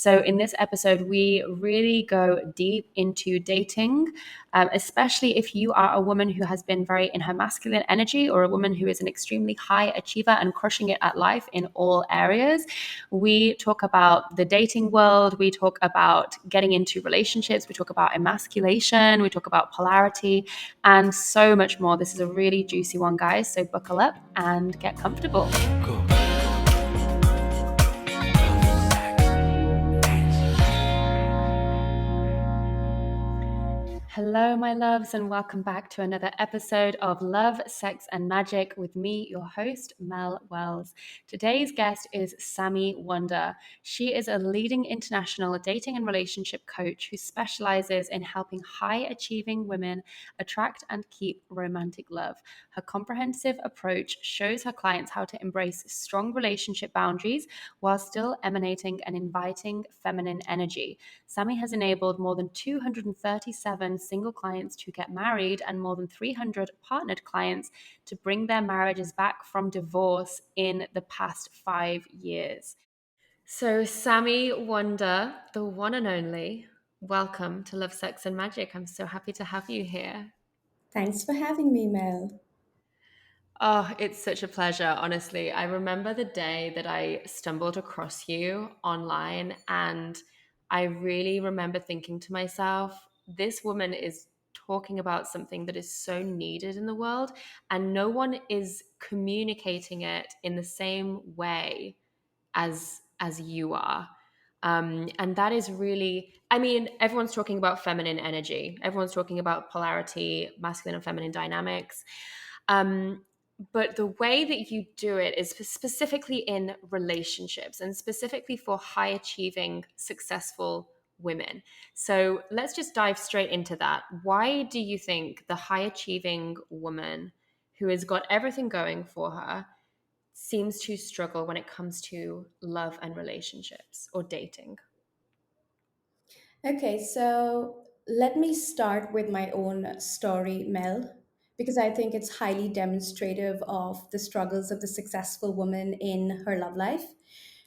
So, in this episode, we really go deep into dating, especially if you are a woman who has been very in her masculine energy or a woman who is an extremely high achiever and crushing it at life in all areas. We talk about the dating world, we talk about getting into relationships, we talk about emasculation, we talk about polarity, and so much more. This is a really juicy one, guys. So buckle up and get comfortable. Cool. Hello, my loves, and welcome back to another episode of Love, Sex, and Magic with me, your host, Mel Wells. Today's guest is Sami Wunder. She is a leading international dating and relationship coach who specializes in helping high-achieving women attract and keep romantic love. Her comprehensive approach shows her clients how to embrace strong relationship boundaries while still emanating an inviting feminine energy. Sami has enabled more than 237 single clients to get married and more than 300 partnered clients to bring their marriages back from divorce in the past 5 years. So, Sami Wunder, the one and only, welcome to Love, Sex, and Magic. I'm so happy to have you here. Thanks for having me, Mel. Oh, it's such a pleasure, honestly. I remember the day that I stumbled across you online, and I really remember thinking to myself, this woman is talking about something that is so needed in the world, and no one is communicating it in the same way as you are. And that is really, I mean, everyone's talking about feminine energy, everyone's talking about polarity, masculine and feminine dynamics. Um, but the way that you do it is specifically in relationships and specifically for high achieving, successful women. So let's just dive straight into that. Why do you think the high achieving woman who has got everything going for her seems to struggle when it comes to love and relationships or dating? Okay, so let me start with my own story, Mel, because I think it's highly demonstrative of the struggles of the successful woman in her love life.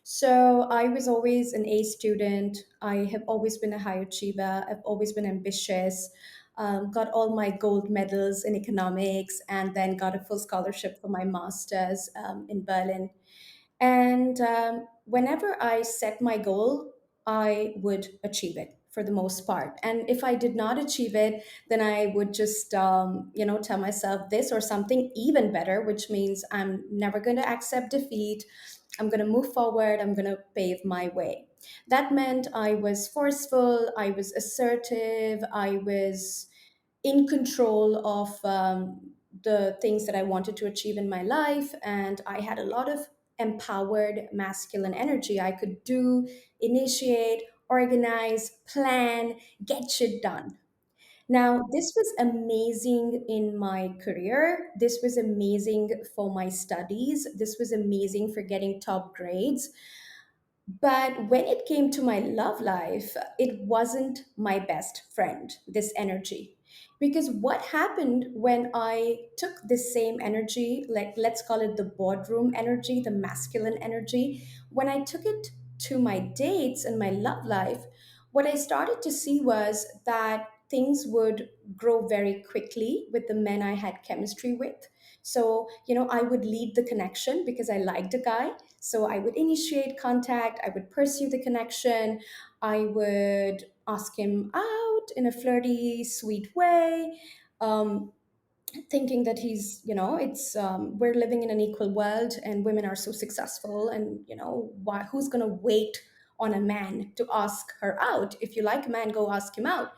So I was always an A student. I have always been a high achiever. I've always been ambitious. Got all my gold medals in economics, and then got a full scholarship for my master's in Berlin. And whenever I set my goal, I would achieve it for the most part. And if I did not achieve it, then I would just, tell myself this or something even better, which means I'm never going to accept defeat. I'm going to move forward. I'm going to pave my way. That meant I was forceful. I was assertive. I was in control of the things that I wanted to achieve in my life. And I had a lot of empowered masculine energy. I could do, initiate, organize, plan, get shit done. Now, this was amazing in my career. This was amazing for my studies. This was amazing for getting top grades. But when it came to my love life, it wasn't my best friend, this energy. Because what happened when I took this same energy, like let's call it the boardroom energy, the masculine energy, when I took it to my dates and my love life, what I started to see was that things would grow very quickly with the men I had chemistry with. So, I would lead the connection because I liked a guy. So I would initiate contact, I would pursue the connection, I would ask him out in a flirty, sweet way. Um, Thinking that he's, it's we're living in an equal world and women are so successful, and who's going to wait on a man to ask her out? If you like a man, go ask him out.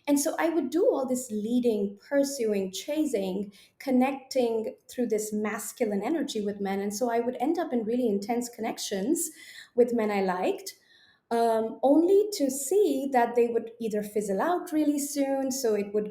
And so I would do all this leading, pursuing, chasing, connecting through this masculine energy with men, and so I would end up in really intense connections with men I liked, only to see that they would either fizzle out really soon. So it would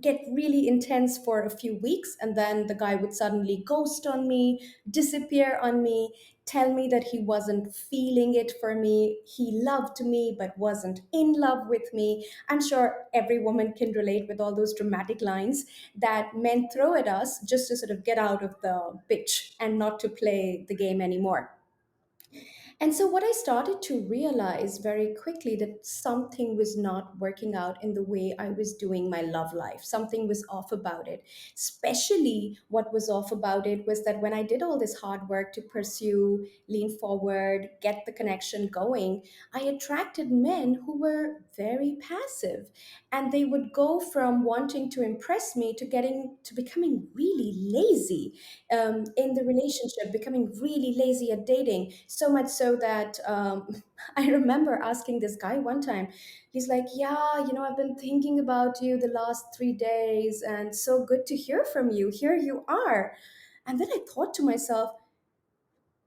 get really intense for a few weeks, and then the guy would suddenly ghost on me, disappear on me, tell me that he wasn't feeling it for me. He loved me, but wasn't in love with me. I'm sure every woman can relate with all those dramatic lines that men throw at us just to sort of get out of the pitch and not to play the game anymore. And so, what I started to realize very quickly that something was not working out in the way I was doing my love life. Something was off about it. Especially, what was off about it was that when I did all this hard work to pursue, lean forward, get the connection going, I attracted men who were very passive. And they would go from wanting to impress me to getting to becoming really lazy in the relationship, becoming really lazy at dating. So much so that I remember asking this guy one time, he's like, yeah, I've been thinking about you the last 3 days, and so good to hear from you. Here you are. And then I thought to myself,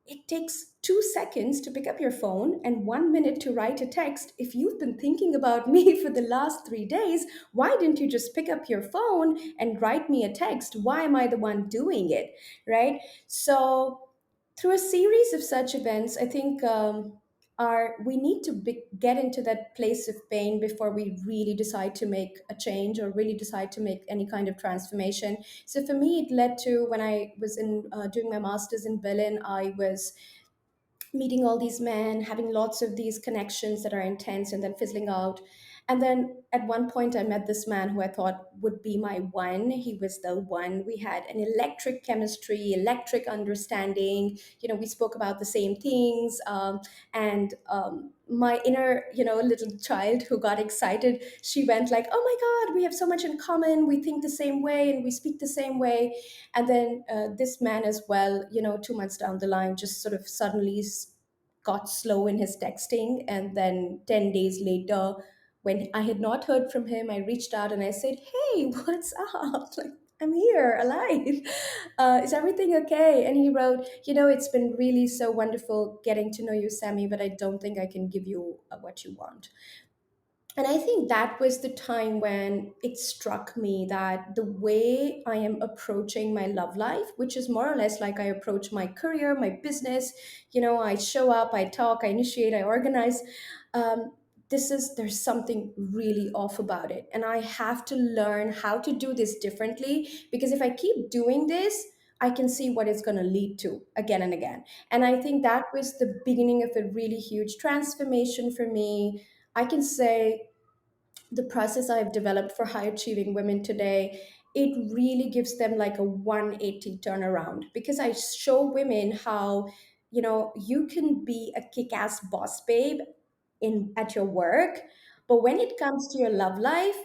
it takes 2 seconds to pick up your phone and 1 minute to write a text. If you've been thinking about me for the last 3 days, why didn't you just pick up your phone and write me a text? Why am I the one doing it? Right? So, through a series of such events, I think we need to get into that place of pain before we really decide to make a change or really decide to make any kind of transformation. So for me, it led to when I was in doing my master's in Berlin, I was meeting all these men, having lots of these connections that are intense and then fizzling out. And then at one point, I met this man who I thought would be my one. He was the one. We had an electric chemistry, electric understanding. We spoke about the same things. And my inner, little child who got excited, she went like, "Oh my God, we have so much in common. We think the same way and we speak the same way." And then this man as well, 2 months down the line, just sort of suddenly got slow in his texting. And then 10 days later, when I had not heard from him, I reached out and I said, "Hey, what's up?" Like, I'm here alive. Is everything okay? And he wrote, "It's been really so wonderful getting to know you, Sammy, but I don't think I can give you what you want." And I think that was the time when it struck me that the way I am approaching my love life, which is more or less like I approach my career, my business, I show up, I talk, I initiate, I organize. Um, there's something really off about it. And I have to learn how to do this differently, because if I keep doing this, I can see what it's going to lead to again and again. And I think that was the beginning of a really huge transformation for me. I can say the process I've developed for high achieving women today, it really gives them like a 180 turnaround, because I show women how, you can be a kick-ass boss babe in at your work, but when it comes to your love life,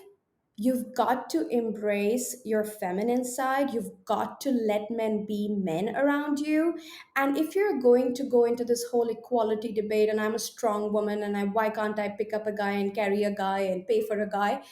you've got to embrace your feminine side. You've got to let men be men around you. And if you're going to go into this whole equality debate, and I'm a strong woman, and why can't I pick up a guy and carry a guy and pay for a guy?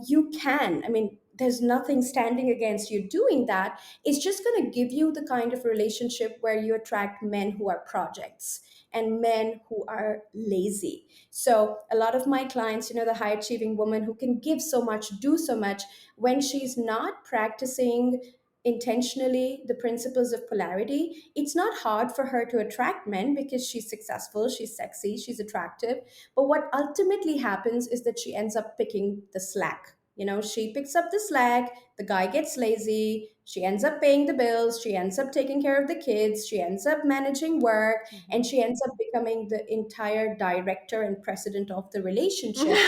You can. I mean, there's nothing standing against you doing that. It's just going to give you the kind of relationship where you attract men who are projects and men who are lazy. So a lot of my clients, the high achieving woman who can give so much, do so much, when she's not practicing intentionally the principles of polarity, it's not hard for her to attract men because she's successful, she's sexy, she's attractive. But what ultimately happens is that she ends up picking the slack. She picks up the slack, the guy gets lazy, she ends up paying the bills, she ends up taking care of the kids, she ends up managing work, and she ends up becoming the entire director and president of the relationship.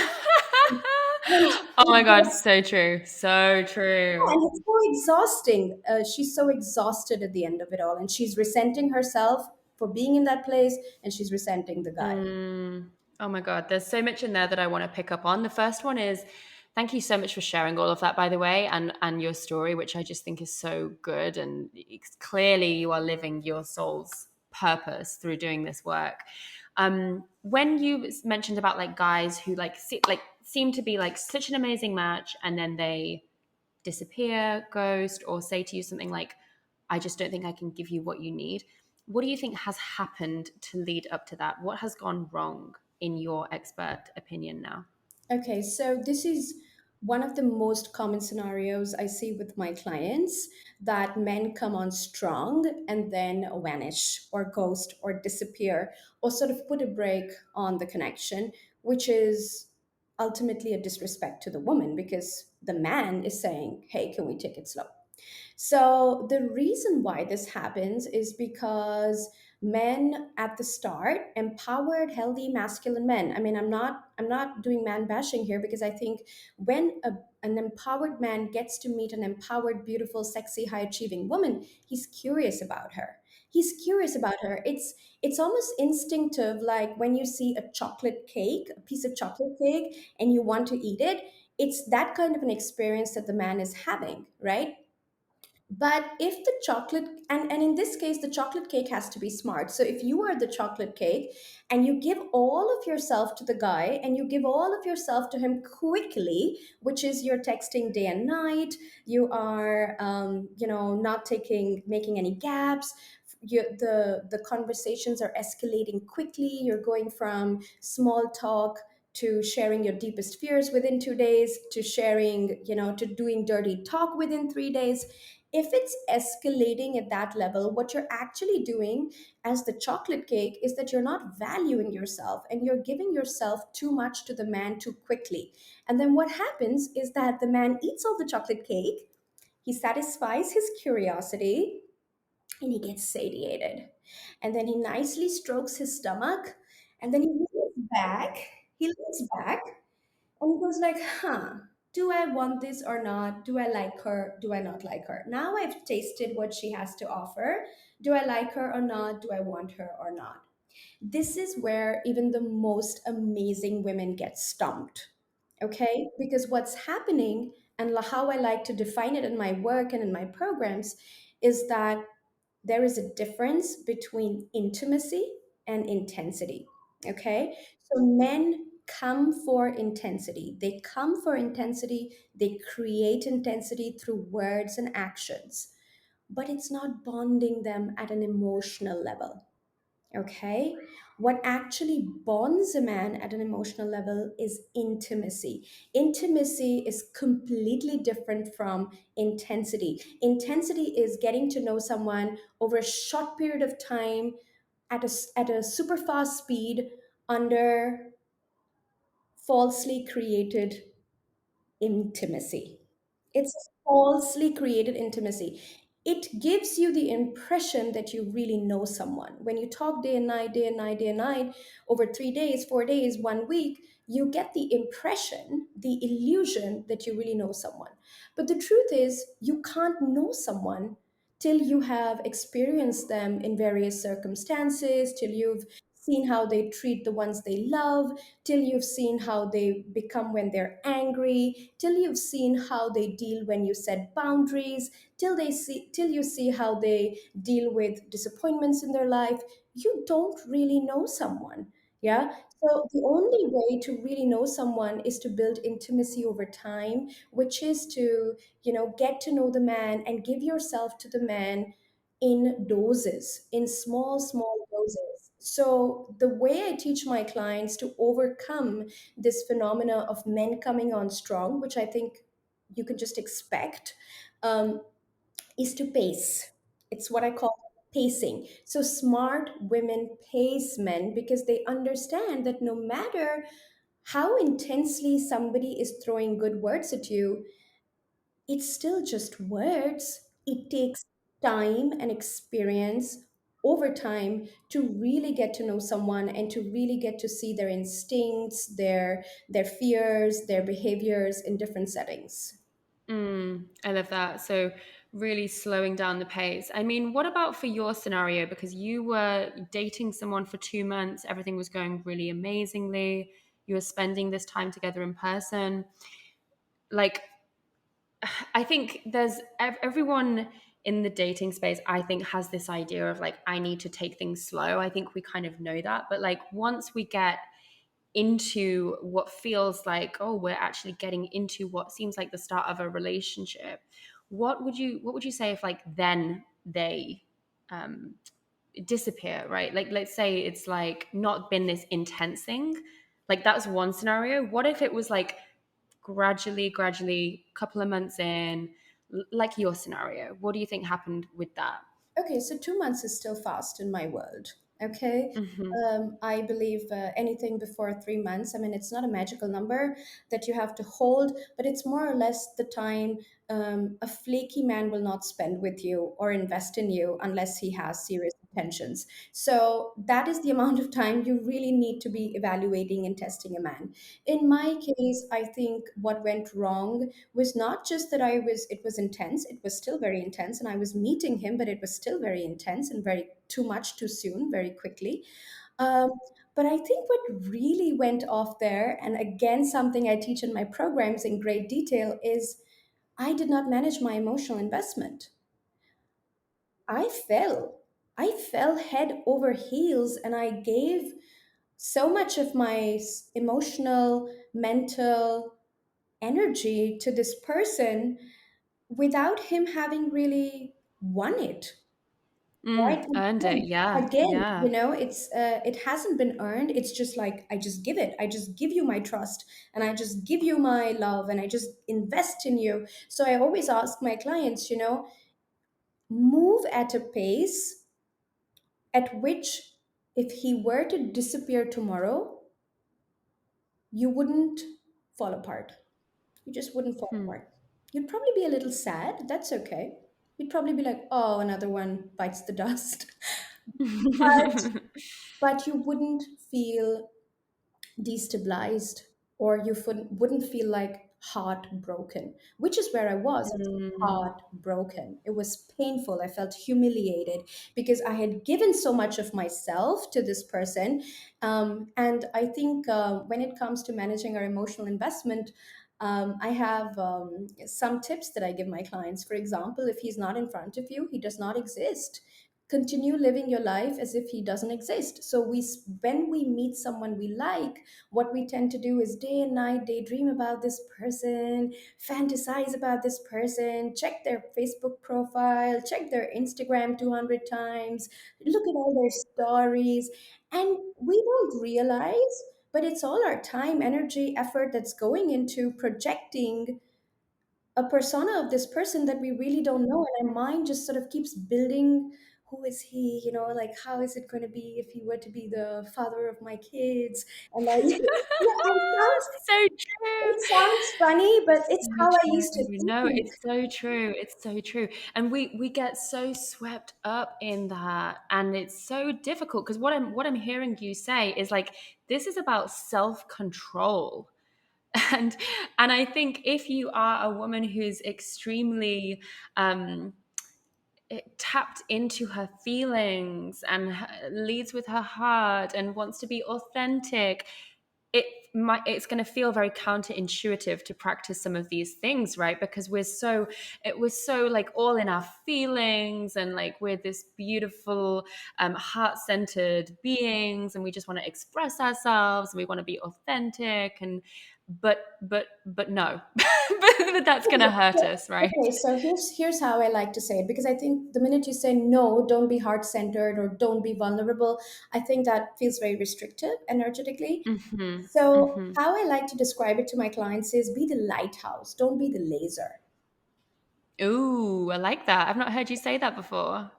And Oh my God, so true. So true. it's so exhausting. She's so exhausted at the end of it all, and she's resenting herself for being in that place, and she's resenting the guy. Mm. Oh my God, there's so much in there that I want to pick up on. The first one is thank you so much for sharing all of that, by the way, and your story, which I just think is so good. And it's clearly you are living your soul's purpose through doing this work. When you mentioned about like guys who seem to be like such an amazing match, and then they disappear, ghost, or say to you something like, I just don't think I can give you what you need. What do you think has happened to lead up to that? What has gone wrong in your expert opinion now? Okay, so this is one of the most common scenarios I see with my clients, that men come on strong and then vanish or ghost or disappear or sort of put a break on the connection, which is ultimately a disrespect to the woman, because the man is saying, "Hey, can we take it slow?" So the reason why this happens is because Men at the start, empowered, healthy, masculine men. I mean, I'm not doing man bashing here, because I think when an empowered man gets to meet an empowered, beautiful, sexy, high achieving woman, he's curious about her. He's curious about her. It's almost instinctive, like when you see a chocolate cake, a piece of chocolate cake, and you want to eat it. It's that kind of an experience that the man is having, right? But if the chocolate, and in this case, the chocolate cake has to be smart. So if you are the chocolate cake and you give all of yourself to the guy and you give all of yourself to him quickly, which is you're texting day and night, you are, not making any gaps. The conversations are escalating quickly. You're going from small talk to sharing your deepest fears within 2 days, to sharing, to doing dirty talk within 3 days. If it's escalating at that level, what you're actually doing as the chocolate cake is that you're not valuing yourself and you're giving yourself too much to the man too quickly. And then what happens is that the man eats all the chocolate cake, he satisfies his curiosity, and he gets satiated. And then he nicely strokes his stomach, and then he leans back, and he goes like, do I want this or not? Do I like her? Do I not like her? Now I've tasted what she has to offer. Do I like her or not? Do I want her or not? This is where even the most amazing women get stumped. Okay? Because what's happening, and how I like to define it in my work and in my programs, is that there is a difference between intimacy and intensity. Okay? So men come for intensity. They come for intensity. They create intensity through words and actions, but it's not bonding them at an emotional level. Okay? What actually bonds a man at an emotional level is intimacy. Intimacy is completely different from intensity. Intensity is getting to know someone over a short period of time at a super fast speed under falsely created intimacy. It's falsely created intimacy. It gives you the impression that you really know someone. When you talk day and night, day and night, day and night, over 3 days, 4 days, 1 week, you get the impression, the illusion that you really know someone. But the truth is, you can't know someone till you have experienced them in various circumstances, till you've seen how they treat the ones they love, till you've seen how they become when they're angry, till you've seen how they deal when you set boundaries, till you see how they deal with disappointments in their life. You don't really know someone. Yeah. So the only way to really know someone is to build intimacy over time, which is to, get to know the man and give yourself to the man in doses, in small, small doses. So, the way I teach my clients to overcome this phenomena of men coming on strong, which I think you can just expect, um, is to pace. It's what I call pacing. So, smart women pace men because they understand that no matter how intensely somebody is throwing good words at you, it's still just words. It takes time and experience over time to really get to know someone and to really get to see their instincts, their fears, their behaviors in different settings. I love that. So, really slowing down the pace. I mean, what about for your scenario? Because you were dating someone for 2 months, everything was going really amazingly. You were spending this time together in person. Like, I think everyone in the dating space, I think, has this idea of like, I need to take things slow. I think we kind of know that. But like, once we get into what feels like, oh, we're actually getting into what seems like the start of a relationship, what would you say if like then they disappear, right? Like, let's say it's like not been this intense thing. Like, that's one scenario. What if it was like gradually, couple of months in, like your scenario? What do you think happened with that? Okay, so 2 months is still fast in my world. Okay. I believe anything before 3 months, I mean, it's not a magical number that you have to hold, but it's more or less the time a flaky man will not spend with you or invest in you unless he has serious tensions. So that is the amount of time you really need to be evaluating and testing a man. In my case, I think what went wrong was not just that it was intense, it was still very intense, and I was meeting him, but it was still very intense and very too much too soon, very quickly. Um, but I think what really went off there, and again, something I teach in my programs in great detail, is I did not manage my emotional investment. I fell. I fell head over heels and I gave so much of my emotional, mental energy to this person without him having really won it. Right? And Earned it. Yeah. again, Yeah. it hasn't been earned. It's just like I just give it. I just give you my trust and I just give you my love and I just invest in you. So I always ask my clients, move at a pace at which if he were to disappear tomorrow, you wouldn't fall apart. You just wouldn't fall Hmm. apart. You'd probably be a little sad. That's okay. You'd probably be like, oh, another one bites the dust. but but you wouldn't feel destabilized or you wouldn't feel like heartbroken, which is where I was. I was Mm. heartbroken. It was painful. I felt humiliated because I had given so much of myself to this person. And I think when it comes to managing our emotional investment, I have some tips that I give my clients. For example, if he's not in front of you, he does not exist. Continue living your life as if he doesn't exist. So when we meet someone we like, what we tend to do is day and night daydream about this person, fantasize about this person, check their Facebook profile, check their Instagram 200 times, look at all their stories, and we don't realize, but it's all our time, energy, effort that's going into projecting a persona of this person that we really don't know, and our mind just sort of keeps building, who is he, like how is it going to be if he were to be the father of my kids, and like yeah, So true. it sounds funny, but it's So how I true. used to No, think. it's so true. It's so true. And we get so swept up in that, and it's so difficult because what I'm hearing you say is like this is about self-control. And and I think if you are a woman who's extremely tapped into her feelings and leads with her heart and wants to be authentic, it's going to feel very counterintuitive to practice some of these things, right? Because we're so like all in our feelings, and like we're this beautiful heart-centered beings, and we just want to express ourselves and we want to be authentic, and but no. But that's going to hurt us, right? Okay, so here's how I like to say it, because I think the minute you say no, don't be heart centered or don't be vulnerable, I think that feels very restrictive energetically. Hmm. So Hmm. how I like to describe it to my clients is be the lighthouse, don't be the laser. Ooh, I like that. I've not heard you say that before.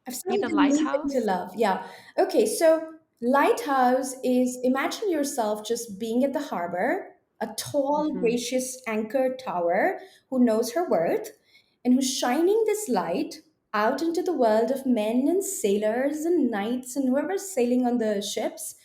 I've Be seen the them leap into lighthouse. love. Yeah. Okay. So, lighthouse is, imagine yourself just being at the harbor, a tall, Hmm. gracious anchor tower who knows her worth and who's shining this light out into the world of men and sailors and knights and whoever's sailing on the ships,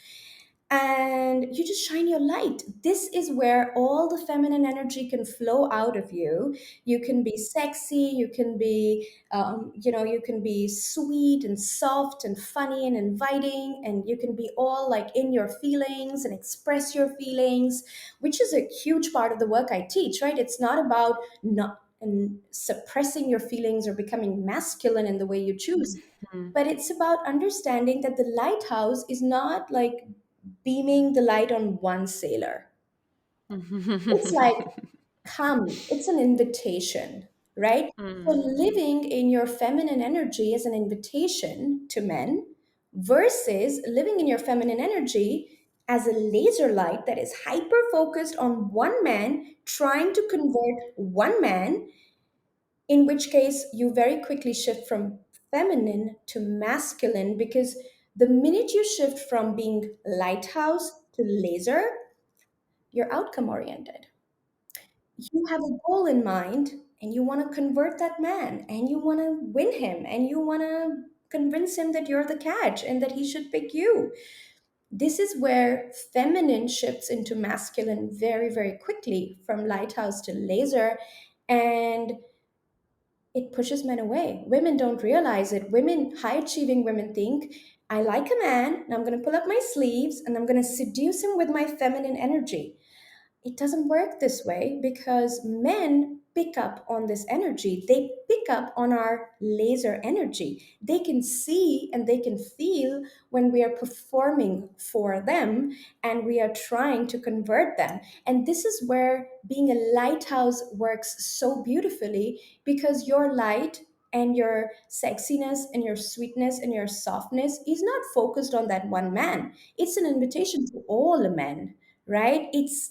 and you just shine your light. This is where all the feminine energy can flow out of you. You can be sexy, you can be you can be sweet and soft and funny and inviting, and you can be all like in your feelings and express your feelings, which is a huge part of the work I teach, right? It's not about not and suppressing your feelings or becoming masculine in the way you choose, Hmm. but it's about understanding that the lighthouse is not like beaming the light on one sailor. It's like, come, it's an invitation, right? So Mm. living in your feminine energy is an invitation to men versus living in your feminine energy as a laser light that is hyper focused on one man, trying to convert one man, in which case you very quickly shift from feminine to masculine, because the minute you shift from being lighthouse to laser, you're outcome oriented. You have a goal in mind and you want to convert that man and you want to win him and you want to convince him that you're the catch and that he should pick you. This is where feminine shifts into masculine very, very quickly, from lighthouse to laser. And it pushes men away. Women don't realize it. Women, high achieving women, think, I like a man, and I'm going to pull up my sleeves and I'm going to seduce him with my feminine energy. It doesn't work this way because men pick up on this energy. They pick up on our laser energy. They can see and they can feel when we are performing for them and we are trying to convert them. And this is where being a lighthouse works so beautifully, because your light and your sexiness and your sweetness and your softness is not focused on that one man. It's an invitation to all men, right? It's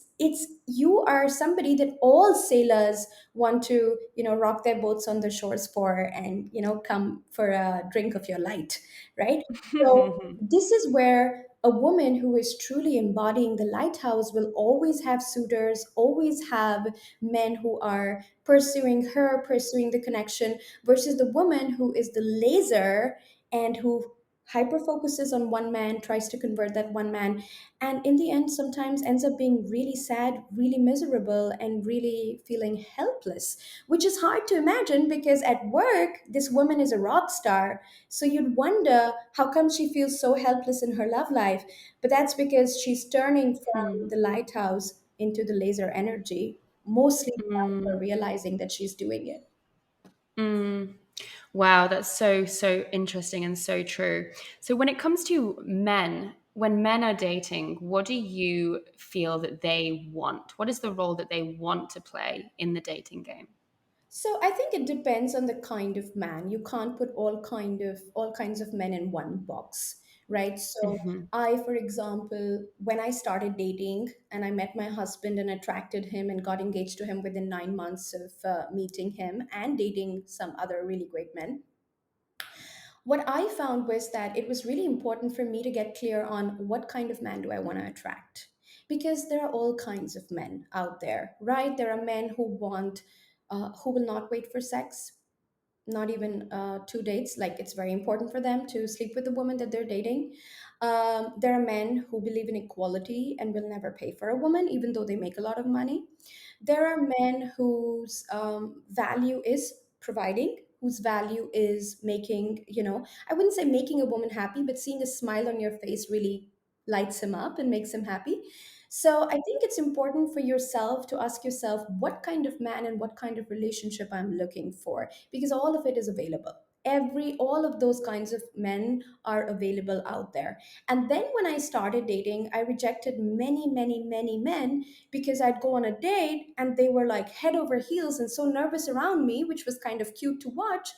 you are somebody that all sailors want to, rock their boats on the shores for, and come for a drink of your light, right? So this is where a woman who is truly embodying the lighthouse will always have suitors, always have men who are pursuing her, pursuing the connection, versus the woman who is the laser and who hyper focuses on one man, tries to convert that one man, and in the end sometimes ends up being really sad, really miserable, and really feeling helpless, which is hard to imagine because at work this woman is a rock star. So you'd wonder how come she feels so helpless in her love life, but that's because she's turning from the lighthouse into the laser energy, mostly without her Mm, realizing that she's doing it. mm. Wow, that's so, so interesting and so true. So, when it comes to men, when men are dating, what do you feel that they want? What is the role that they want to play in the dating game? So I think it depends on the kind of man. You can't put all kinds of men in one box, right? So Hmm. I, for example, when I started dating and I met my husband and attracted him and got engaged to him within 9 months of meeting him and dating some other really great men, what I found was that it was really important for me to get clear on what kind of man do I want to attract. Because there are all kinds of men out there, right? There are men who will not wait for sex, not even 2 dates. Like, it's very important for them to sleep with the woman that they're dating. There are men who believe in equality and will never pay for a woman, even though they make a lot of money. There are men whose value is providing, whose value is making, I wouldn't say making a woman happy, but seeing a smile on your face really lights him up and makes him happy. So I think it's important for yourself to ask yourself what kind of man and what kind of relationship I'm looking for, because all of it is available. All of those kinds of men are available out there. And then when I started dating, I rejected many, many, many men because I'd go on a date and they were like head over heels and so nervous around me, which was kind of cute to watch,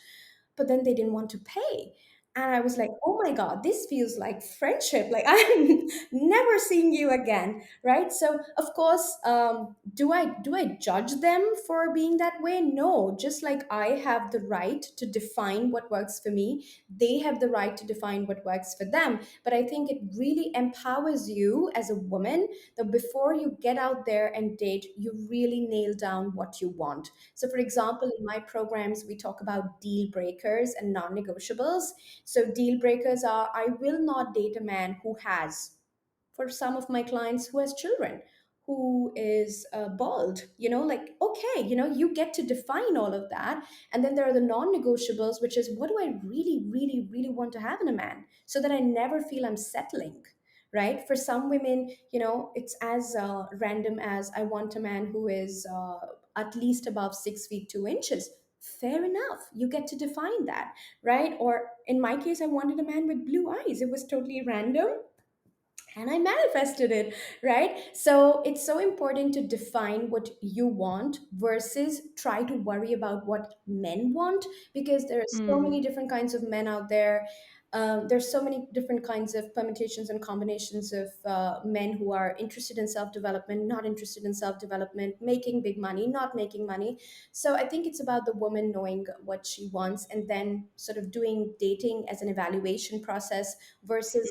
but then they didn't want to pay. And I was like, oh my God, this feels like friendship. Like, I'm never seeing you again. Right. So of course, do I judge them for being that way? No. Just like I have the right to define what works for me, they have the right to define what works for them. But I think it really empowers you as a woman that before you get out there and date, you really nail down what you want. So, for example, in my programs, we talk about deal breakers and non negotiables. So, deal breakers are, I will not date a man who has, for some of my clients, who has children, who is bald, like, okay, you get to define all of that. And then there are the non negotiables, which is, what do I really, really, really want to have in a man so that I never feel I'm settling? Right. For some women, it's as random as, I want a man who is at least above 6 feet 2 inches. Fair enough. You get to define that. Right. Or in my case, I wanted a man with blue eyes. It was totally random and I manifested it, right? So it's so important to define what you want versus try to worry about what men want, because there are so many Mm, different kinds of men out there. There's so many different kinds of permutations and combinations of men who are interested in self development, not interested in self development, making big money, not making money. So I think it's about the woman knowing what she wants and then sort of doing dating as an evaluation process versus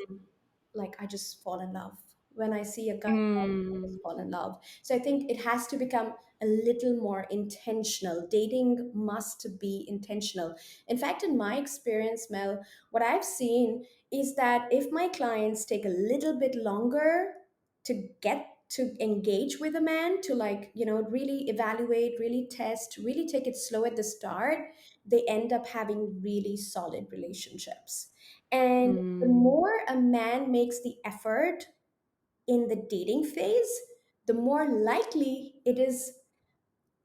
like I just fall in love. when I see a guy Mm, fall in love. So I think it has to become a little more intentional. Dating must be intentional. In fact, in my experience, Mel, what I've seen is that if my clients take a little bit longer to get to engage with a man, to like, really evaluate, really test, really take it slow at the start, they end up having really solid relationships. And the mm, more a man makes the effort in the dating phase, the more likely it is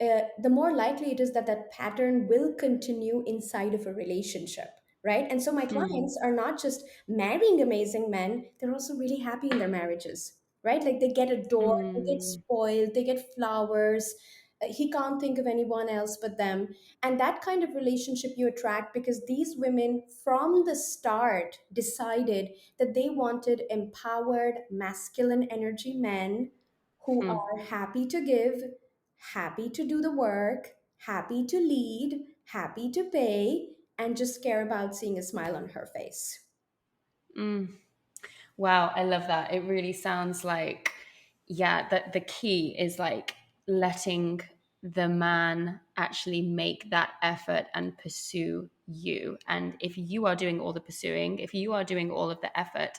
that that pattern will continue inside of a relationship, right? And so my mm, clients are not just marrying amazing men, they're also really happy in their marriages, right? Like they get adored, they get mm, spoiled, they get flowers. He can't think of anyone else but them. And that kind of relationship you attract because these women from the start decided that they wanted empowered masculine energy men who mm. are happy to give, happy to do the work, happy to lead, happy to pay, and just care about seeing a smile on her face. Mm. Wow, I love that. It really sounds like, yeah, that the key is like letting the man actually make that effort and pursue you. And if you are doing all the pursuing, if you are doing all of the effort,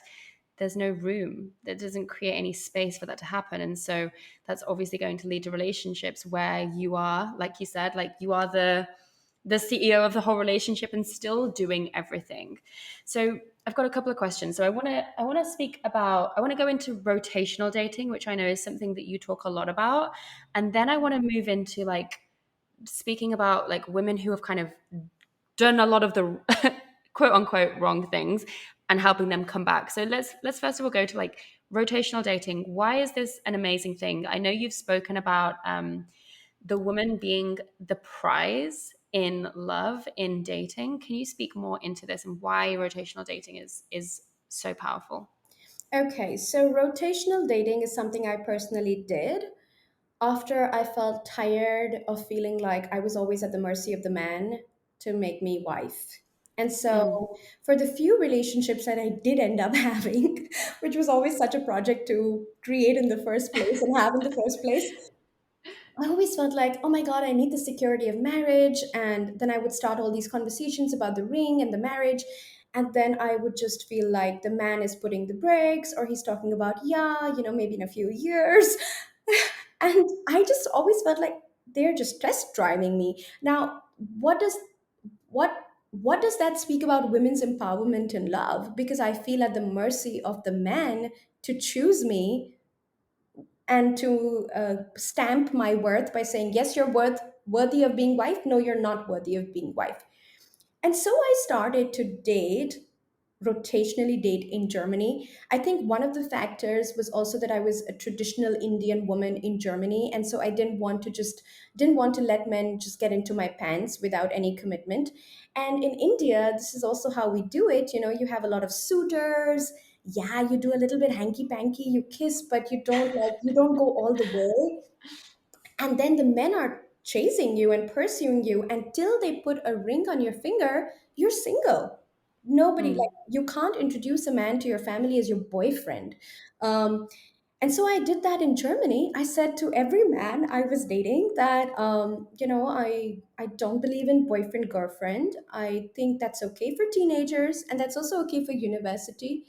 there's no room. That doesn't create any space for that to happen. And so that's obviously going to lead to relationships where you are, like you said, like you are the CEO of the whole relationship and still doing everything. So I've got a couple of questions. So I want to speak about I want to go into rotational dating, which I know is something that you talk a lot about, and then I want to move into like speaking about like women who have kind of done a lot of the quote unquote wrong things and helping them come back. So let's first of all go to like rotational dating. Why is this an amazing thing? I know you've spoken about the woman being the prize in love in dating. Can you speak more into this and why rotational dating is so powerful? Okay, so rotational dating is something I personally did after I felt tired of feeling like I was always at the mercy of the man to make me wife. And Mm, so, for the few relationships that I did end up having, which was always such a project to create in the first place and have in the first place, I always felt like, oh my God, I need the security of marriage. And then I would start all these conversations about the ring and the marriage. And then I would just feel like the man is putting the brakes or he's talking about, yeah, maybe in a few years. And I just always felt like they're just test driving me. Now, what what does that speak about women's empowerment in love? Because I feel at the mercy of the man to choose me and to stamp my worth by saying, yes, you're worthy of being wife. No, you're not worthy of being wife. And so I started to rotationally date in Germany. I think one of the factors was also that I was a traditional Indian woman in Germany. And so I didn't want to let men just get into my pants without any commitment. And in India, this is also how we do it. You have a lot of suitors. Yeah, you do a little bit hanky panky, you kiss, but you don't go all the way. And then the men are chasing you and pursuing you until they put a ring on your finger. You're single. Nobody, like, mm, you can't introduce a man to your family as your boyfriend. um, and so I did that in Germany. I said to every man I was dating that, I don't believe in boyfriend girlfriend. I think that's okay for teenagers and that's also okay for university,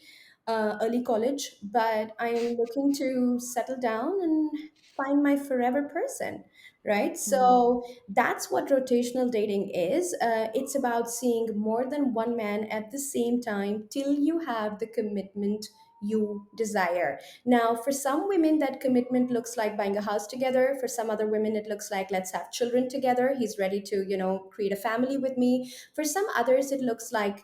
early college. But I am looking to settle down and find my forever person, right? mm, So that's what rotational dating is. It's about seeing more than one man at the same time till you have the commitment you desire. Now, for some women, that commitment looks like buying a house together. For some other women, it looks like let's have children together. He's ready to, create a family with me. For some others, it looks like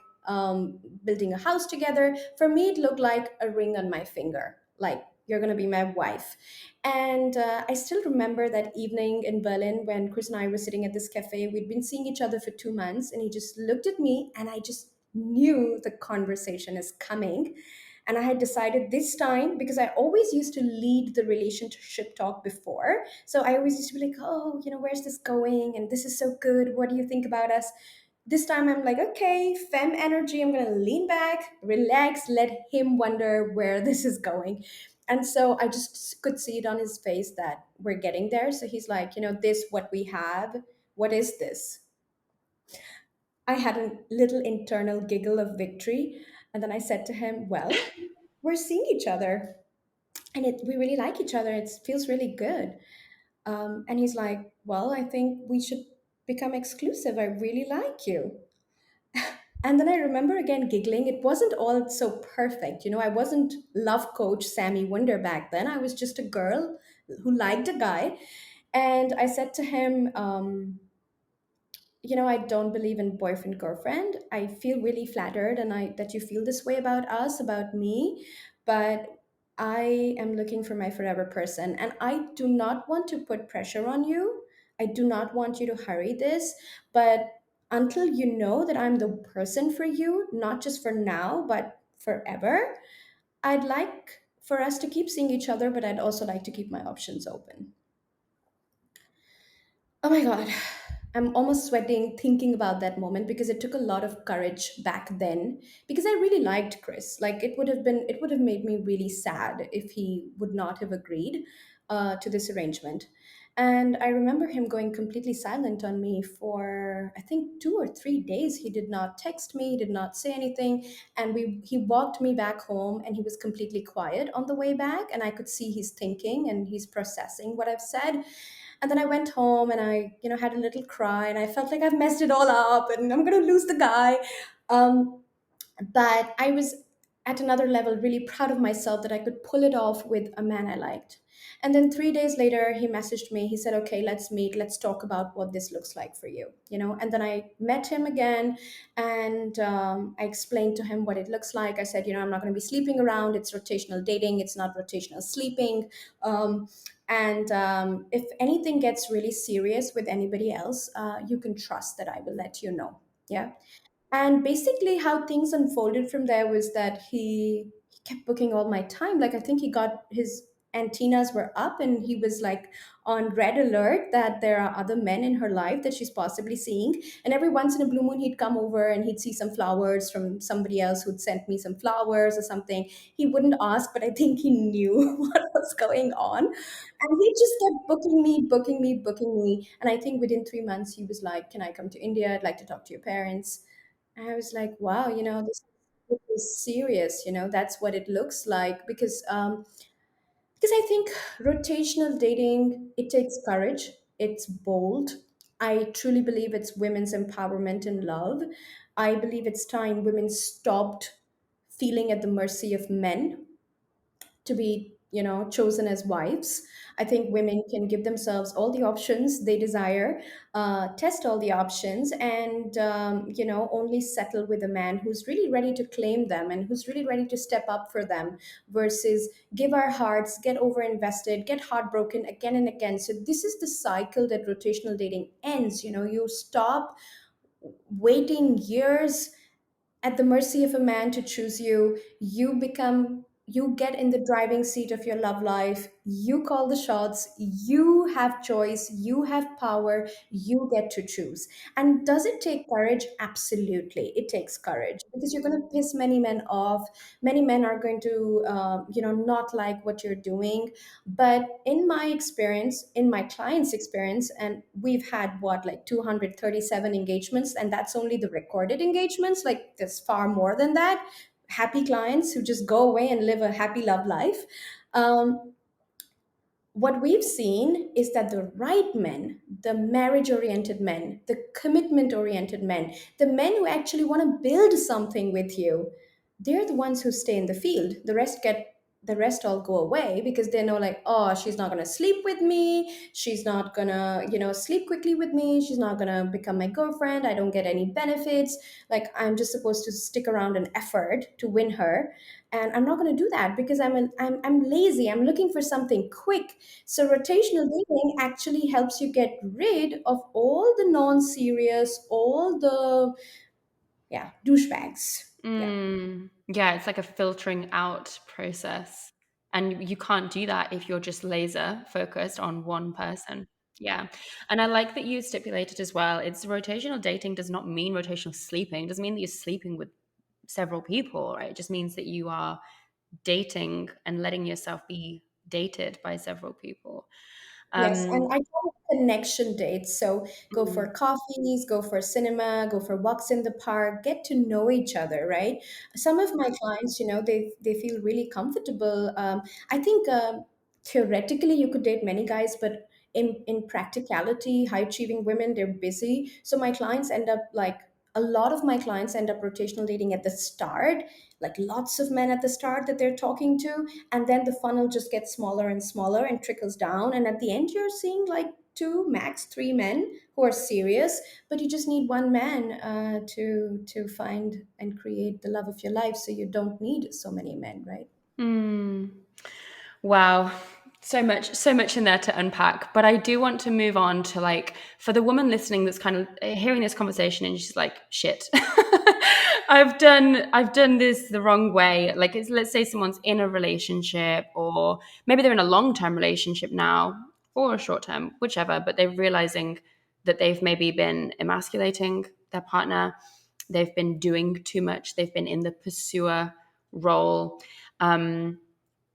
building a house together. For me, it looked like a ring on my finger, like you're going to be my wife. And I still remember that evening in Berlin when Chris and I were sitting at this cafe. We'd been seeing each other for 2 months, and he just looked at me, and I just knew the conversation is coming. And I had decided this time, because I always used to lead the relationship talk before. So I always used to be like, oh, where's this going? And this is so good. What do you think about us? This time I'm like, okay, fem energy. I'm going to lean back, relax, let him wonder where this is going. And so I just could see it on his face that we're getting there. So he's like, this, what we have, what is this? I had a little internal giggle of victory. And then I said to him, well, we're seeing each other and we really like each other. It feels really good. And he's like, well, I think we should become exclusive. I really like you. And then I remember again giggling. It wasn't all so perfect. I wasn't love coach Sami Wunder back then. I was just a girl who liked a guy. And I said to him, I don't believe in boyfriend girlfriend. I feel really flattered and I that you feel this way about us, about me, but I am looking for my forever person and I do not want to put pressure on you. I do not want you to hurry this, but until you know that I'm the person for you, not just for now, but forever, I'd like for us to keep seeing each other, but I'd also like to keep my options open. Oh my God. I'm almost sweating thinking about that moment because it took a lot of courage back then because I really liked Chris. Like it would have made me really sad if he would not have agreed to this arrangement. And I remember him going completely silent on me for I think 2 or 3 days. He did not text me, he did not say anything, and he walked me back home and he was completely quiet on the way back and I could see he's thinking and he's processing what I've said. And then I went home and I, had a little cry and I felt like I've messed it all up and I'm going to lose the guy. Um, but I was at another level really proud of myself that I could pull it off with a man I liked. And then 3 days later, he messaged me. He said, "Okay, let's meet. Let's talk about what this looks like for you." And then I met him again, and I explained to him what it looks like. I said, "I'm not going to be sleeping around. It's rotational dating. It's not rotational sleeping." And if anything gets really serious with anybody else, you can trust that I will let you know. Yeah. And basically, how things unfolded from there was that he kept booking all my time. Like, I think he got his antennas were up and he was like on red alert that there are other men in her life that she's possibly seeing. And every once in a blue moon, he'd come over and he'd see some flowers from somebody else who'd sent me some flowers or something. He wouldn't ask, but I think he knew what was going on. And he just kept booking me, booking me, booking me. And I think within 3 months, he was like, "Can I come to India? I'd like to talk to your parents." And I was like, wow, this is serious. That's what it looks like because I think rotational dating it takes courage. It's bold. I truly believe it's women's empowerment and love. I believe it's time women stopped feeling at the mercy of men to be chosen as wives. I think women can give themselves all the options they desire, test all the options, and only settle with a man who's really ready to claim them and who's really ready to step up for them versus give our hearts, get over invested, get heartbroken again and again. So this is the cycle that rotational dating ends. You stop waiting years at the mercy of a man to choose you. You get in the driving seat of your love life. You call the shots. You have choice. You have power. You get to choose. And does it take courage? Absolutely. It takes courage because you're going to piss many men off. Many men are going to, not like what you're doing. But in my experience, in my client's experience, and we've had what, like 237 engagements, and that's only the recorded engagements. Like, there's far more than that. Happy clients who just go away and live a happy love life. Um, what we've seen is that the right men, the marriage oriented men, the commitment oriented men, the men who actually want to build something with you, they're the ones who stay in the field. The rest all go away because they know, like, oh, she's not going to sleep with me, she's not going to sleep quickly with me, she's not going to become my girlfriend, I don't get any benefits, like I'm just supposed to stick around and effort to win her, and I'm not going to do that because I'm lazy, I'm looking for something quick. So rotational dating actually helps you get rid of all the non-serious, all the douchebags. Yeah. Yeah, it's like a filtering out process. And you can't do that if you're just laser focused on one person. Yeah. And I like that you stipulated as well, it's rotational dating does not mean rotational sleeping. It doesn't mean that you're sleeping with several people, right? It just means that you are dating and letting yourself be dated by several people. Yes, and Um, I call it connection dates. So go for mm, coffees, go for cinema, go for walks in the park, get to know each other, right? Some of my clients, they feel really comfortable. I think theoretically you could date many guys, but in practicality, high achieving women, they're busy. So my clients end up like a lot of my clients end up rotational dating at the start, like lots of men at the start that they're talking to, and then the funnel just gets smaller and smaller and trickles down, and at the end you're seeing like two, max three men who are serious, but you just need one man to find and create the love of your life, so you don't need so many men, right? mm. Wow. So much in there to unpack. But I do want to move on to like, for the woman listening that's kind of hearing this conversation and she's like, shit. I've done this the wrong way. Like let's say someone's in a relationship, or maybe they're in a long-term relationship now or a short-term, whichever, but they're realizing that they've maybe been emasculating their partner. They've been doing too much. They've been in the pursuer role.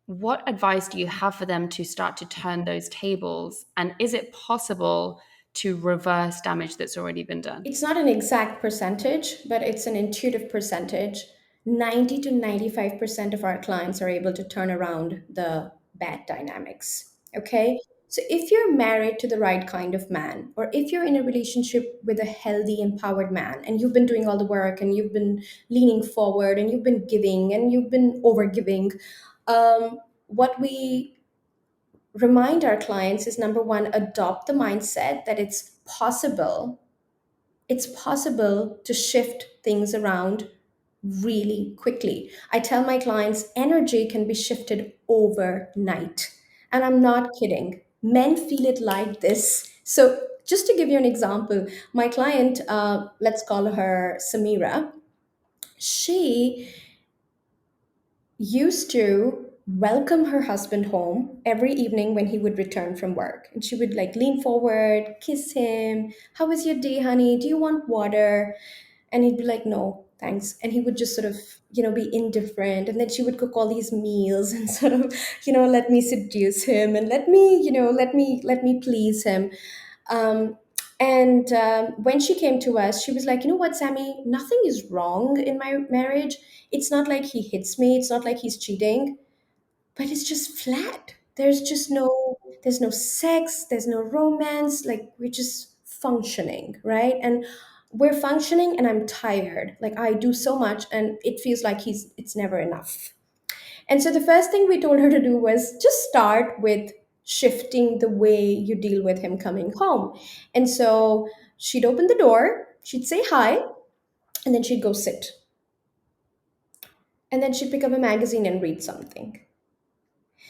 What advice do you have for them to start to turn those tables? And is it possible to reverse damage that's already been done? It's not an exact percentage, but it's an intuitive percentage. 90 to 95% of our clients are able to turn around the bad dynamics. Okay? So if you're married to the right kind of man, or if you're in a relationship with a healthy, empowered man, and you've been doing all the work and you've been leaning forward and you've been giving and you've been over giving, what we remind our clients is number one, adopt the mindset that it's possible to shift things around really quickly. I tell my clients energy can be shifted overnight. And I'm not kidding. Men feel it like this. So, just to give you an example, my client, let's call her Samira, she used to welcome her husband home every evening when he would return from work. And she would like lean forward, kiss him. How was your day, honey? Do you want water? And he'd be like, no, thanks. And he would just sort of, be indifferent. And then she would cook all these meals and sort of, let me seduce him and let me please him. Um, and when she came to us, she was like, you know what, Sammy, nothing is wrong in my marriage. It's not like he hits me. It's not like he's cheating, but it's just flat. There's no sex, there's no romance. Like we're just functioning, right? And we're functioning and I'm tired. Like I do so much and it feels like it's never enough. And so the first thing we told her to do was just start with shifting the way you deal with him coming home. And so she'd open the door, she'd say hi, and then she'd go sit. And then she'd pick up a magazine and read something.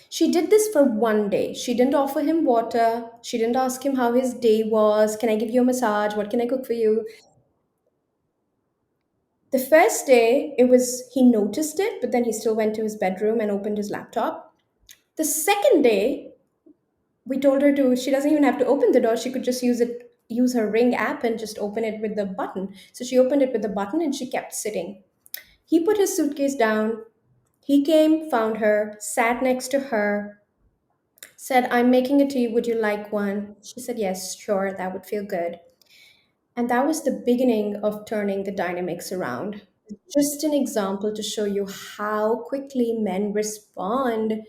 She did this for one day. She didn't offer him water. She didn't ask him how his day was. Can I give you a massage? What can I cook for you? The first day, it was he noticed it, but then he still went to his bedroom and opened his laptop. The second day, we told her to, she doesn't even have to open the door. She could just use her Ring app and just open it with the button. So she opened it with the button and she kept sitting. He put his suitcase down. He came, found her, sat next to her, said, I'm making a tea. Would you like one? She said, yes, sure, that would feel good. And that was the beginning of turning the dynamics around. Just an example to show you how quickly men respond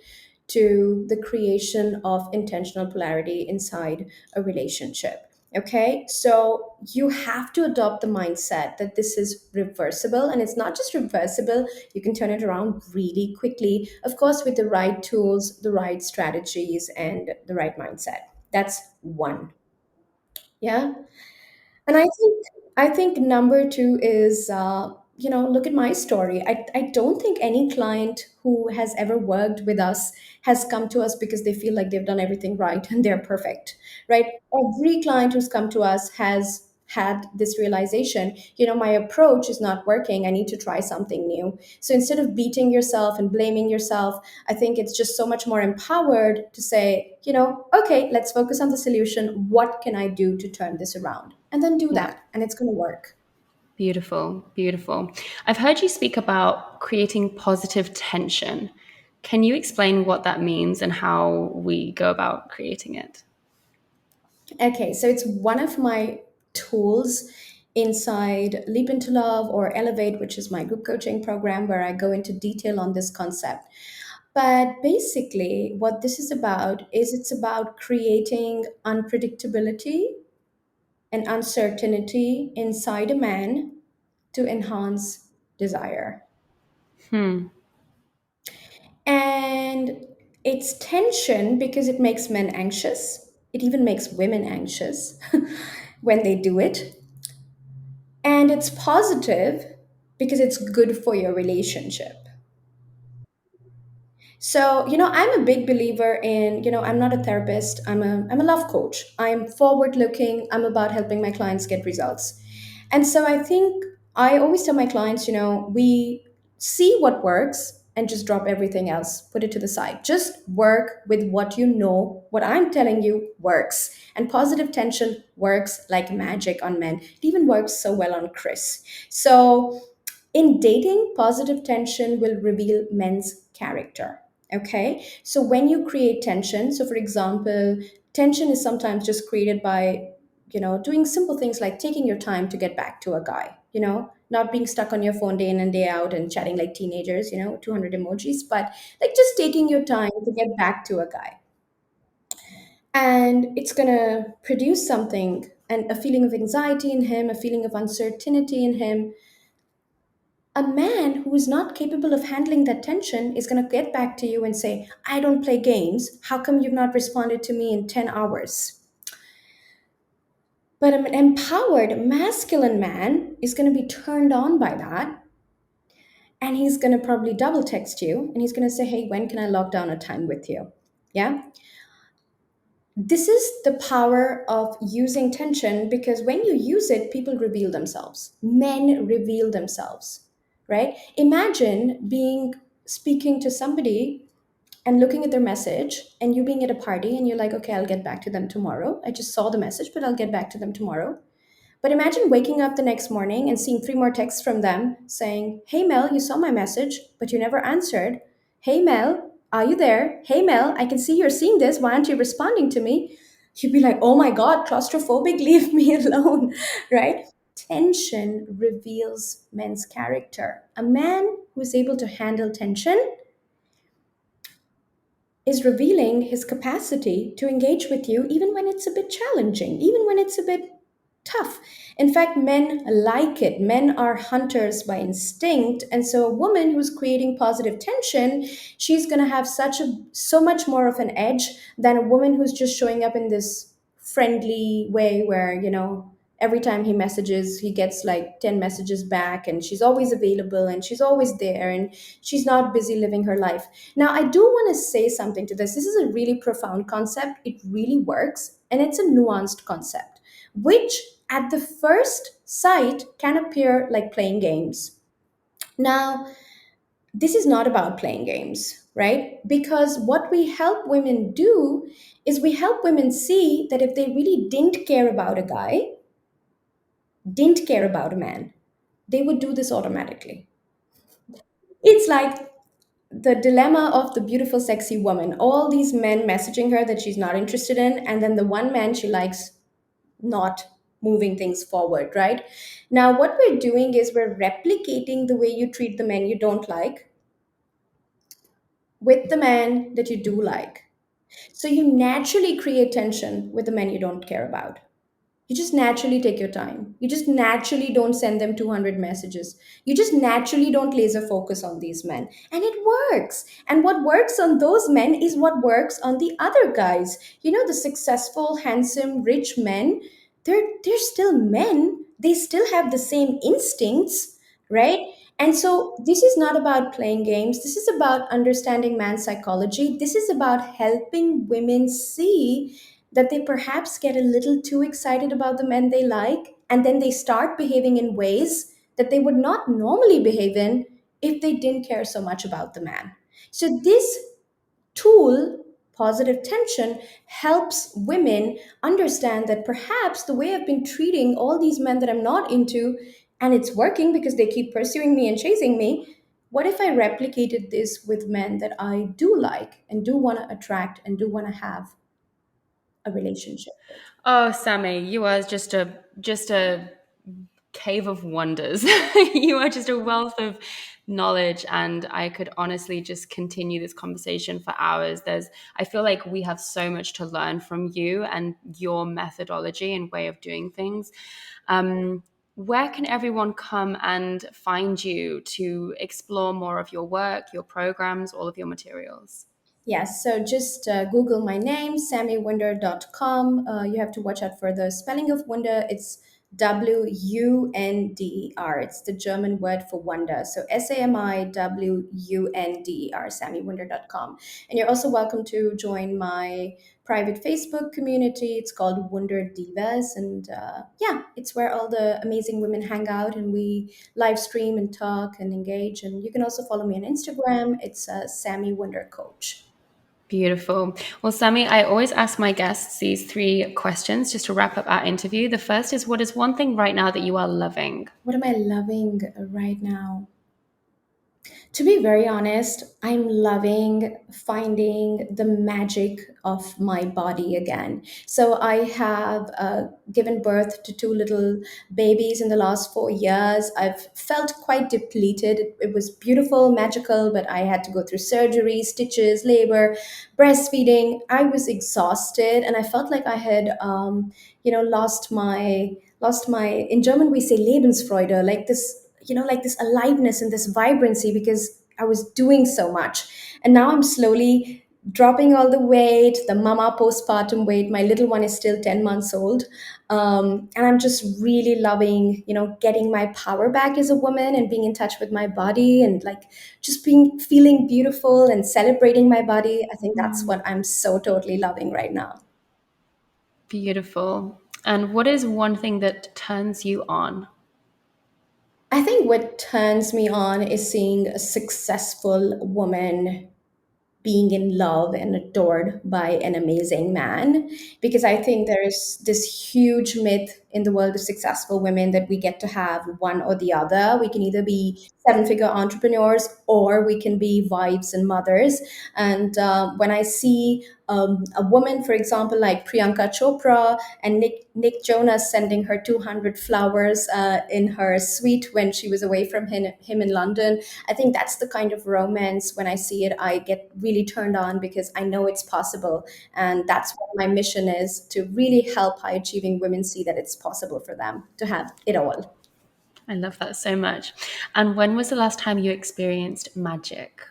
to the creation of intentional polarity inside a relationship. Okay, so you have to adopt the mindset that this is reversible, and it's not just reversible, you can turn it around really quickly, of course, with the right tools, the right strategies, and the right mindset. That's one. Yeah. And I think number two is look at my story. I don't think any client who has ever worked with us has come to us because they feel like they've done everything right and they're perfect, right? Every client who's come to us has had this realization, my approach is not working. I need to try something new. So instead of beating yourself and blaming yourself, I think it's just so much more empowered to say, okay, let's focus on the solution. What can I do to turn this around? And then do Yeah. that, and it's going to work. Beautiful, beautiful. I've heard you speak about creating positive tension. Can you explain what that means and how we go about creating it? Okay, so it's one of my tools inside Leap into Love or Elevate, which is my group coaching program where I go into detail on this concept. But basically, what this is about is it's about creating unpredictability and uncertainty inside a man to enhance desire. Hmm. And it's tension because it makes men anxious. It even makes women anxious when they do it. And it's positive because it's good for your relationship. So, I'm a big believer in, I'm not a therapist, I'm a love coach. I'm forward looking, I'm about helping my clients get results. And so I think I always tell my clients, we see what works and just drop everything else, put it to the side. Just work with what you know, what I'm telling you works. And positive tension works like magic on men. It even works so well on Chris. So, in dating, positive tension will reveal men's character. Okay. So when you create tension, so for example, tension is sometimes just created by, doing simple things like taking your time to get back to a guy, not being stuck on your phone day in and day out and chatting like teenagers, 200 emojis, but like just taking your time to get back to a guy. And it's going to produce something and a feeling of anxiety in him, a feeling of uncertainty in him. A man who is not capable of handling that tension is going to get back to you and say, I don't play games. How come you've not responded to me in 10 hours? But an empowered, masculine man is going to be turned on by that. And he's going to probably double text you and he's going to say, hey, when can I lock down a time with you? Yeah. This is the power of using tension because when you use it, people reveal themselves. Men reveal themselves, right? Imagine being speaking to somebody and looking at their message and you being at a party and you're like, okay, I'll get back to them tomorrow. I just saw the message, but I'll get back to them tomorrow. But imagine waking up the next morning and seeing three more texts from them saying, hey, Mel, you saw my message, but you never answered. Hey, Mel, are you there? Hey, Mel, I can see you're seeing this. Why aren't you responding to me? You'd be like, oh my God, claustrophobic, leave me alone, right? Tension reveals men's character. A man who is able to handle tension is revealing his capacity to engage with you even when it's a bit challenging, even when it's a bit tough. In fact, men like it. Men are hunters by instinct. And so a woman who's creating positive tension, she's going to have so much more of an edge than a woman who's just showing up in this friendly way where, every time he messages, he gets like 10 messages back and she's always available and she's always there and she's not busy living her life. Now, I do want to say something to this. This is a really profound concept. It really works and it's a nuanced concept which at the first sight can appear like playing games. Now, this is not about playing games, right? Because what we help women do is we help women see that if they really didn't care about a guy, didn't care about a man, they would do this automatically. It's like the dilemma of the beautiful, sexy woman. All these men messaging her that she's not interested in, and then the one man she likes not moving things forward, right? Now, what we're doing is we're replicating the way you treat the men you don't like with the man that you do like. So you naturally create tension with the men you don't care about. You just naturally take your time. You just naturally don't send them 200 messages. You just naturally don't laser focus on these men. And it works. And what works on those men is what works on the other guys. The successful, handsome, rich men, they're still men. They still have the same instincts, right? And so this is not about playing games. This is about understanding man's psychology. This is about helping women see that they perhaps get a little too excited about the men they like, and then they start behaving in ways that they would not normally behave in if they didn't care so much about the man. So, this tool, positive tension, helps women understand that perhaps the way I've been treating all these men that I'm not into, and it's working because they keep pursuing me and chasing me, what if I replicated this with men that I do like and do want to attract and do want to have a relationship with? Oh, Sammy, you are just a cave of wonders. You are just a wealth of knowledge, and I could honestly just continue this conversation for hours. I feel like we have so much to learn from you and your methodology and way of doing things. Um, where can everyone come and find you to explore more of your work, your programs, all of your materials? Yes, so just Google my name, samiwunder.com. You have to watch out for the spelling of wonder. It's Wunder. It's the German word for wonder. So SAMIWUNDER, samiwunder.com. And you're also welcome to join my private Facebook community. It's called Wunder Divas. And yeah, it's where all the amazing women hang out and we live stream and talk and engage. And you can also follow me on Instagram. It's Sami Wunder Coach. Beautiful. Well, Sammy, I always ask my guests these three questions just to wrap up our interview. The first is, what is one thing right now that you are loving? What am I loving right now? To be very honest, I'm loving finding the magic of my body again. So I have given birth to two little babies in the last 4 years. I've felt quite depleted. It was beautiful, magical, but I had to go through surgery, stitches, labor, breastfeeding. I was exhausted, and I felt like I had, lost my. In German, we say Lebensfreude, like this, like this aliveness and this vibrancy because I was doing so much. And now I'm slowly dropping all the weight, the mama postpartum weight. My little one is still 10 months old. And I'm just really loving, getting my power back as a woman and being in touch with my body and like just feeling beautiful and celebrating my body. I think that's what I'm so totally loving right now. Beautiful. And what is one thing that turns you on? I think what turns me on is seeing a successful woman being in love and adored by an amazing man, because I think there is this huge myth in the world of successful women that we get to have one or the other. We can either be seven-figure entrepreneurs or we can be wives and mothers. And when I see a woman, for example, like Priyanka Chopra and Nick Jonas sending her 200 flowers in her suite when she was away from him in London, I think that's the kind of romance. When I see it, I get really turned on because I know it's possible. And that's what my mission is, to really help high achieving women see that it's possible for them to have it all. I love that so much. And when was the last time you experienced magic?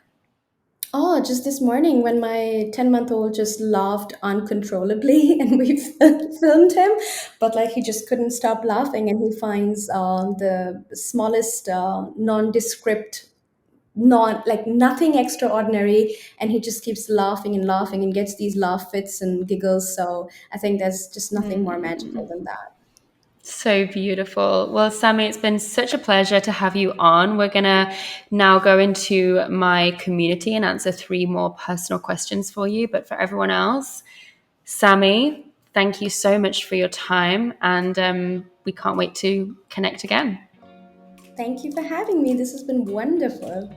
Oh, just this morning when my 10-month-old just laughed uncontrollably and we filmed him, but like he just couldn't stop laughing and he finds the smallest nondescript, like nothing extraordinary, and he just keeps laughing and laughing and gets these laugh fits and giggles. So I think there's just nothing more magical than that. So beautiful. Well, Sammy, it's been such a pleasure to have you on. We're going to now go into my community and answer three more personal questions for you. But for everyone else, Sammy, thank you so much for your time. And we can't wait to connect again. Thank you for having me. This has been wonderful.